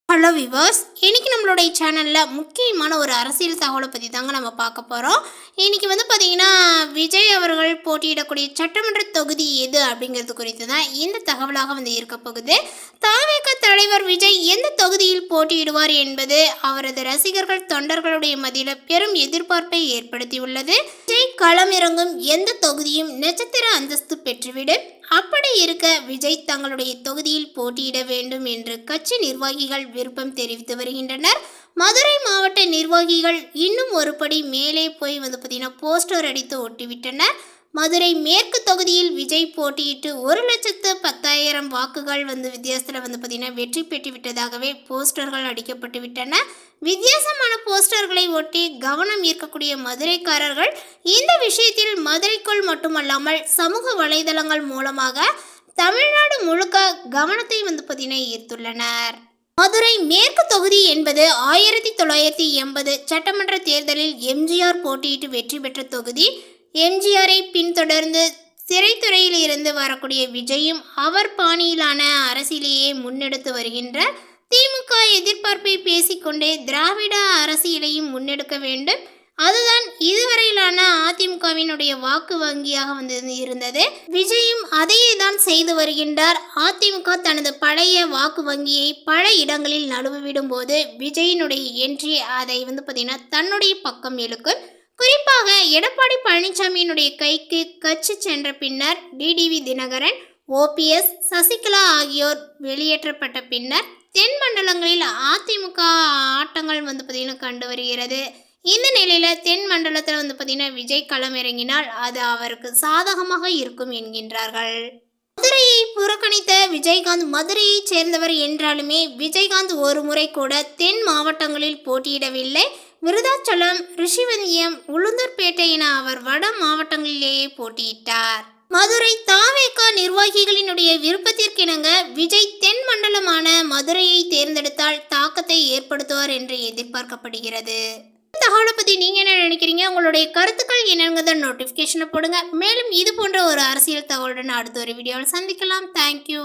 Hello viewers, இன்னைக்கு நம்மளுடைய சேனலில் முக்கியமான ஒரு அரசியல் தகவலை பற்றி தாங்க நம்ம பார்க்க போகிறோம். இன்னைக்கு பார்த்தீங்கன்னா விஜய் அவர்கள் போட்டியிடக்கூடிய சட்டமன்ற தொகுதி எது அப்படிங்கிறது குறித்து தான் இந்த தகவலாக இருக்க போகுது. தாவேக தலைவர் விஜய் எந்த தொகுதியில் போட்டியிடுவார் என்பது அவரது ரசிகர்கள் தொண்டர்களுடைய மத்தியில் பெரும் எதிர்பார்ப்பை ஏற்படுத்தியுள்ளது. விஜய் களமிறங்கும் எந்த தொகுதியும் நட்சத்திர அந்தஸ்து பெற்றுவிடும். அப்படி இருக்க விஜய் தங்களுடைய தொகுதியில் போட்டியிட வேண்டும் என்று கட்சி நிர்வாகிகள் விருப்பம் தெரிவித்து வருகின்றனர். மதுரை மாவட்ட நிர்வாகிகள் இன்னும் ஒரு படி மேலே போய் பார்த்தீங்கன்னா போஸ்டர் அடித்து ஒட்டிவிட்டனர். மதுரை மேற்கு தொகுதியில் விஜய் போட்டியிட்டு 1,10,000 வாக்குகள் வித்தியாசத்தில் பார்த்தீங்கன்னா வெற்றி பெற்று விட்டதாகவே போஸ்டர்கள் அடிக்கப்பட்டு விட்டன. வித்தியாசமான போஸ்டர்களை ஒட்டி கவனம் ஈர்க்கக்கூடிய மதுரைக்காரர்கள் இந்த விஷயத்தில் மதுரைக்குள் மட்டுமல்லாமல் சமூக வலைதளங்கள் மூலமாக தமிழ்நாடு முழுக்க கவனத்தை பார்த்தீங்கன்னா ஈர்த்துள்ளனர். மதுரை மேற்கு தொகுதி என்பது 1980 சட்டமன்ற தேர்தலில் எம்ஜிஆர் போட்டியிட்டு வெற்றி பெற்ற தொகுதி. எம்ஜிஆரை பின்தொடர்ந்து சிறைத்துறையில் இருந்து வரக்கூடிய விஜயும் அவர் பாணியிலான அரசியலையே முன்னெடுத்து வருகின்றார். திமுக எதிர்பார்ப்பை பேசிக்கொண்டே திராவிட அரசியலையும் முன்னெடுக்க வேண்டும். அதுதான் இதுவரையிலான அதிமுகவினுடைய வாக்கு வங்கியாக இருந்தது. விஜயும் அதையே தான் செய்து வருகின்றார். அதிமுக தனது பழைய வாக்கு வங்கியை பல இடங்களில் நழுவிவிடும் போது விஜயினுடைய என்ட்ரி அதை பார்த்தீங்கன்னா தன்னுடைய பக்கம் இழுக்கும். குறிப்பாக எடப்பாடி பழனிசாமியினுடைய கைக்கு கட்சி சென்ற பின்னர் டிடிவி தினகரன், ஓபிஎஸ், சசிகலா ஆகியோர் வெளியேற்றப்பட்ட பின்னர் தென் மண்டலங்களில் அதிமுக ஆட்டங்கள் பார்த்தீங்கன்னா கண்டு வருகிறது. இந்த நிலையில் தென் மண்டலத்தில் பார்த்தீங்கன்னா விஜய் களமிறங்கினால் அது அவருக்கு சாதகமாக இருக்கும் என்கின்றார்கள். மதுரையை புறக்கணித்த விஜயகாந்த் மதுரையை சேர்ந்தவர் என்றாலுமே விஜயகாந்த் ஒரு முறை கூட தென் மாவட்டங்களில் போட்டியிடவில்லை. விருதாச்சலம், ரிஷிவந்தியம், உளுந்தூர்பேட்டை என அவர் வட மாவட்டங்களிலேயே போட்டியிட்டார். மதுரை தாவேக நிர்வாகிகளினுடைய விருப்பத்திற்கிணங்க விஜய் தென் மண்டலமான மதுரையை தேர்ந்தெடுத்தால் தாக்கத்தை ஏற்படுத்துவார் என்று எதிர்பார்க்கப்படுகிறது. தகவலை பற்றி நீங்கள் என்ன நினைக்கிறீங்க? உங்களுடைய கருத்துக்கள் என்னங்கிறத நோட்டிஃபிகேஷனை போடுங்க. மேலும் இது போன்ற ஒரு அரசியல் தகவலுடன் அடுத்த ஒரு வீடியோவில் சந்திக்கலாம். தேங்க்யூ.